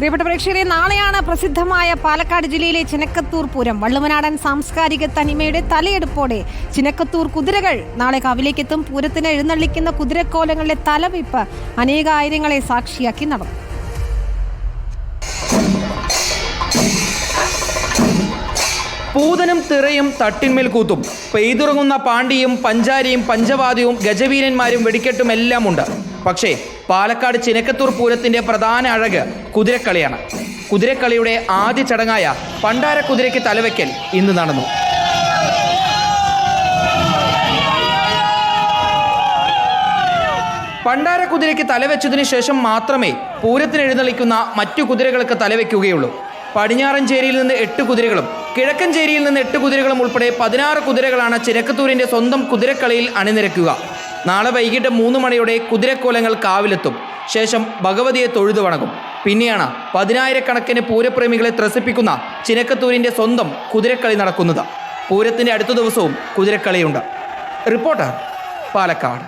പ്രിയപ്പെട്ട പ്രേക്ഷകരെ, നാളെയാണ് പ്രസിദ്ധമായ പാലക്കാട് ജില്ലയിലെ ചിനക്കത്തൂർ പൂരം. വള്ളുവനാടൻ സാംസ്കാരിക തനിമയുടെ തലയെടുപ്പോടെ ചിനക്കത്തൂർ കുതിരകൾ നാളെ കാവിലേക്കെത്തും. പൂരത്തിന് എഴുന്നള്ളിക്കുന്ന കുതിരക്കോലങ്ങളുടെ തലവെയ്പ്പ് അനേകായിരങ്ങളെ സാക്ഷിയാക്കി നടന്നു. പൂതനും തിറയും തട്ടിന്മേൽ കൂത്തും, പെയ്തുറങ്ങുന്ന പാണ്ടിയും പഞ്ചാരിയും പഞ്ചവാദ്യവും ഗജവീരന്മാരും വെടിക്കെട്ടും എല്ലാം ഉണ്ട്. പക്ഷേ പാലക്കാട് ചിനക്കത്തൂർ പൂരത്തിന്റെ പ്രധാന അഴക് കുതിരക്കളിയാണ്. കുതിരക്കളിയുടെ ആദ്യ ചടങ്ങായ പണ്ടാര കുതിരയ്ക്ക് തലവെക്കൽ ഇന്ന് നടന്നു. പണ്ടാര കുതിരയ്ക്ക് തലവെച്ചതിനു ശേഷം മാത്രമേ പൂരത്തിന് എഴുന്നള്ളിക്കുന്ന മറ്റു കുതിരകൾക്ക് തലവെക്കുകയുള്ളൂ. പടിഞ്ഞാറൻ ചേരിയിൽ നിന്ന് 8 കുതിരകളും കിഴക്കൻ ചേരിയിൽ നിന്ന് 8 കുതിരകളും ഉൾപ്പെടെ 16 കുതിരകളാണ് ചിനക്കത്തൂരിന്റെ സ്വന്തം കുതിരക്കളിയിൽ അണിനിരക്കുക. നാളെ വൈകിട്ട് 3 മണിയോടെ കുതിരക്കോലങ്ങൾ കാവിലെത്തും. ശേഷം ഭഗവതിയെ തൊഴുതു വണങ്ങും. പിന്നെയാണ് 10,000-കണക്കിന് പൂരപ്രേമികളെ ത്രസിപ്പിക്കുന്ന ചിനക്കത്തൂരിന്റെ സ്വന്തം കുതിരക്കളി നടക്കുന്നത്. പൂരത്തിന്റെ അടുത്ത ദിവസവും കുതിരക്കളിയുണ്ട്. റിപ്പോർട്ടർ, പാലക്കാട്.